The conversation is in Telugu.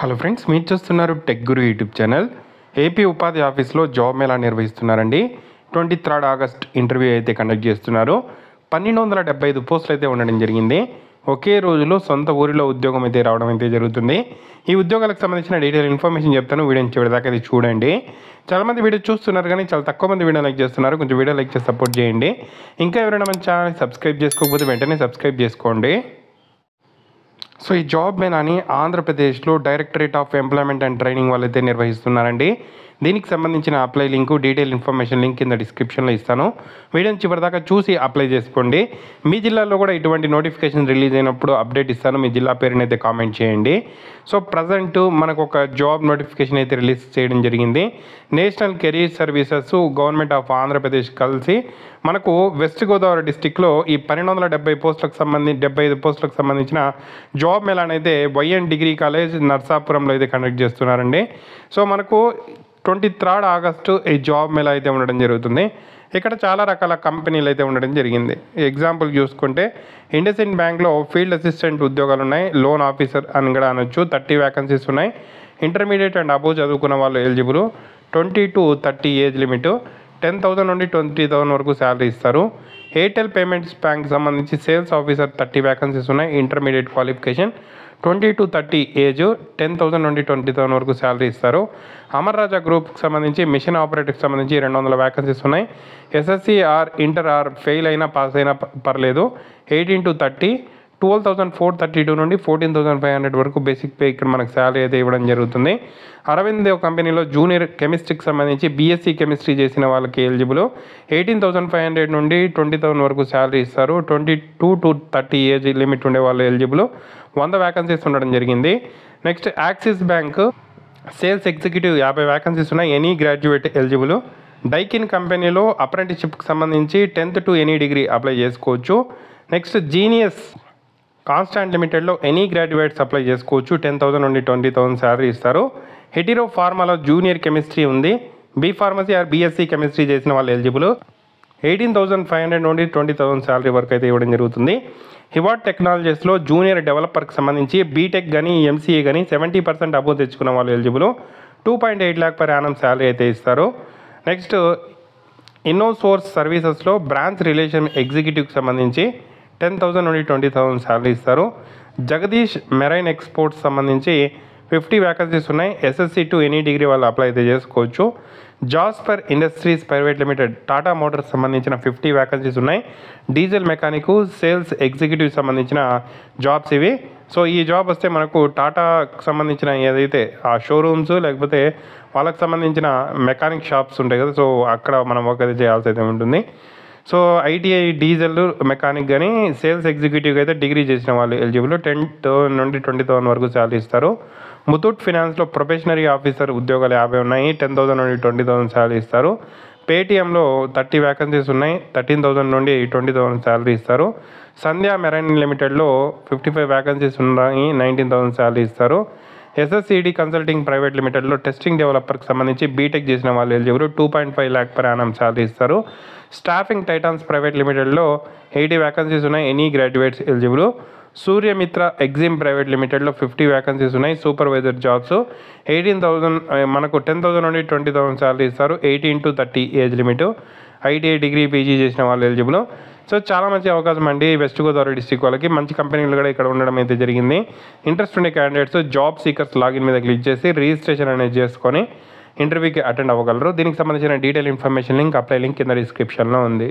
హలో ఫ్రెండ్స్, మీరు చూస్తున్నారు టెక్ గురు యూట్యూబ్ ఛానల్. ఏపీ ఉపాధి ఆఫీస్లో జాబ్ మేళా నిర్వహిస్తున్నారండి. 23 ఆగస్ట్ ఇంటర్వ్యూ అయితే కండక్ట్ చేస్తున్నారు. 1275 పోస్టులు అయితే ఉండడం జరిగింది. ఒకే రోజులో సొంత ఊరిలో ఉద్యోగం అయితే రావడం అయితే జరుగుతుంది. ఈ ఉద్యోగాలకు సంబంధించిన డీటెయిల్ ఇన్ఫర్మేషన్ చెప్తాను. వీడియోని చివరిదాకా అది చూడండి. చాలామంది వీడియో చూస్తున్నారు కానీ చాలా తక్కువ మంది వీడియో లైక్ చేస్తున్నారు. కొంచెం వీడియో లైక్ చేసి సపోర్ట్ చేయండి. ఇంకా ఎవరైనా మన ఛానల్ సబ్స్క్రైబ్ చేసుకోకపోతే వెంటనే సబ్స్క్రైబ్ చేసుకోండి. సో ఈ జాబ్ మేళాని ఆంధ్రప్రదేశ్లో directorate of employment and training వాళ్ళైతే నిర్వహిస్తున్నారండి. దీనికి సంబంధించిన apply link, detail information link కింద డిస్క్రిప్షన్లో ఇస్తాను. వీడియోని చివరిదాకా చూసి అప్లై చేసుకోండి. మీ జిల్లాలో కూడా ఇటువంటి నోటిఫికేషన్ రిలీజ్ అయినప్పుడు అప్డేట్ ఇస్తాను. మీ జిల్లా పేరుని అయితే కామెంట్ చేయండి. సో ప్రజెంట్ మనకు ఒక జాబ్ నోటిఫికేషన్ అయితే రిలీజ్ చేయడం జరిగింది. National career services, government of Andhra Pradesh కలిసి మనకు వెస్ట్ గోదావరి డిస్టిక్లో ఈ 1275 పోస్టులకు సంబంధించిన జాబ్ మేళాని అయితే వైఎన్ డిగ్రీ కాలేజ్ నర్సాపురంలో అయితే కండక్ట్ చేస్తున్నారండి. సో మనకు 23 ఆగస్టు ఈ జాబ్ మేళా అయితే ఉండడం జరుగుతుంది. ఇక్కడ చాలా రకాల కంపెనీలు అయితే ఉండడం జరిగింది. ఎగ్జాంపుల్ చూసుకుంటే ఇండస్ఇండ్ బ్యాంక్లో ఫీల్డ్ అసిస్టెంట్ ఉద్యోగాలు ఉన్నాయి. లోన్ ఆఫీసర్ అని కూడా అనొచ్చు. 30 వ్యాకెన్సీస్ ఉన్నాయి. ఇంటర్మీడియట్ అండ్ అబోవ్ చదువుకున్న వాళ్ళు ఎలిజిబుల్. 20 to 30 age limit. 10,000 నుండి 20,000 వరకు శాలరీ ఇస్తారు. ఎయిర్టెల్ పేమెంట్స్ బ్యాంక్ సంబంధించి సేల్స్ ఆఫీసర్ 30 వ్యాకెన్సీస్ ఉన్నాయి. Intermediate qualification. 20 to 30 age. 10,000 నుండి 20,000 వరకు శాలరీ ఇస్తారు. అమర్ రాజా గ్రూప్కి సంబంధించి మిషన్ ఆపరేటర్కి సంబంధించి 200 వ్యాకెన్సీస్ ఉన్నాయి. SSC or inter or fail అయినా పాస్ అయినా పర్లేదు. 18 to 30. 12,432 నుండి 14,500 వరకు బేసిక్ పే ఇక్కడ మనకు శాలరీ అయితే ఇవ్వడం జరుగుతుంది. అరవింద్ కంపెనీలో జూనియర్ కెమిస్ట్రీకి సంబంధించి బీఎస్సీ కెమిస్ట్రీ చేసిన వాళ్ళకి ఎలిజిబుల్. 18,500 నుండి 20,000 వరకు శాలరీ ఇస్తారు. 22 to 30 ఏజ్ లిమిట్ ఉండే వాళ్ళు ఎలిజిబుల్. 100 వ్యాకెన్సీస్ ఉండడం జరిగింది. Next Axis Bank sales executive 50 vacancies ఉన్నాయి. Any graduate eligible. డైకిన్ కంపెనీలో అప్రెంటిస్షిప్కి సంబంధించి 10th to any degree apply చేసుకోవచ్చు. నెక్స్ట్ జీనియస్ కాన్స్టాంట్ లిమిటెడ్లో ఎనీ గ్రాడ్యుయేట్స్ అప్లై చేసుకోవచ్చు. 10,000 నుండి 20,000 శాలరీ ఇస్తారు. హెటిరో ఫార్మాలో జూనియర్ కెమిస్ట్రీ ఉంది. B pharmacy or BSc chemistry చేసిన వాళ్ళు ఎలిజిబుల్. 18,500 నుండి 20,000 శాలరీ వరకు అయితే ఇవ్వడం జరుగుతుంది. హివాట్ టెక్నాలజీస్లో జూనియర్ డెవలపర్కి సంబంధించి బీటెక్ కానీ ఎంసీఏ కానీ 70% అబోవ్ తెచ్చుకున్న వాళ్ళు eligible. 2.8 lakh per annum salary అయితే ఇస్తారు. నెక్స్ట్ ఇన్నోసోర్స్ సర్వీసెస్లో బ్రాంచ్ రిలేషన్ ఎగ్జిక్యూటివ్కి సంబంధించి 10,000 నుండి 20,000 శాలరీ ఇస్తారు. జగదీష్ మెరైన్ ఎక్స్పోర్ట్స్ సంబంధించి 50 వ్యాకెన్సీస్ ఉన్నాయి. ఎస్ఎస్సి టు ఎనీ డిగ్రీ వాళ్ళు అప్లై అయితే చేసుకోవచ్చు. Jasper industries private limited Tata Motors సంబంధించిన 50 వ్యాకెన్సీస్ ఉన్నాయి. డీజిల్ మెకానిక్, సేల్స్ ఎగ్జిక్యూటివ్ సంబంధించిన జాబ్స్ ఇవి. సో ఈ జాబ్ వస్తే మనకు టాటాకు సంబంధించిన ఏదైతే ఆ షోరూమ్స్ లేకపోతే వాళ్ళకి సంబంధించిన మెకానిక్ షాప్స్ ఉంటాయి కదా, సో అక్కడ మనం వర్క్ అయితే చేయాల్సి అయితే ఉంటుంది. సో ఐటీఐ డీజిల్ మెకానిక్ కానీ సేల్స్ ఎగ్జిక్యూటివ్ అయితే డిగ్రీ చేసిన వాళ్ళు ఎలిజిబుల్. 10,000 నుండి 20,000 వరకు శాలరీ ఇస్తారు. ముతూట్ ఫినాన్స్లో ప్రొఫెషనరీ ఆఫీసర్ ఉద్యోగాలు 50 ఉన్నాయి. 10,000 నుండి 20,000 శాలరీ ఇస్తారు. పేటీఎంలో 30 వ్యాకెన్సీస్ ఉన్నాయి. 13,000 నుండి 20,000 శాలరీ ఇస్తారు. సంధ్యా మెరైన్ లిమిటెడ్లో 55 వ్యాకెన్సీస్ ఉన్నాయి. 19,000 శాలరీ ఇస్తారు. ఎస్ఎస్సిడి కన్సల్టింగ్ ప్రైవేట్ లిమిటెడ్లో టెస్టింగ్ డెవలపర్కి సంబంధించి బీటెక్ చేసిన వాళ్ళు eligible. 2.5 lakh per annum salary ఇస్తారు. స్టాఫింగ్ టైటాన్స్ ప్రైవేట్ లిమిటెడ్లో 80 వ్యాకెన్సీస్ ఉన్నాయి. Any graduates eligible. Suryamitra Exim private లిమిటెడ్లో 50 వ్యాకెన్సీస్ ఉన్నాయి. Supervisor jobs. 18,000 మనకు 10,000 నుండి 20,000 శాలరీ ఇస్తారు. 18 to 30 age limit. ITI degree PG చేసిన వాళ్ళు ఎలిజిబుల్. సో చాలా మంచి అవకాశం అండి వెస్ట్ గోదావరి డిస్టిక్ వాళ్ళకి. మంచి కంపెనీలు కూడా ఇక్కడ ఉండడం అయితే జరిగింది. ఇంట్రెస్ట్ ఉండే క్యాండిడేట్స్ జాబ్ సీకర్స్ లాగిన్ మీద క్లిక్ చేసి రిజిస్ట్రేషన్ అనేది చేసుకొని ఇంటర్వ్యూకి అటెండ్ అవ్వగలరు. దీనికి సంబంధించిన detail information link, apply link కింద డిస్క్రిప్షన్లో ఉంది.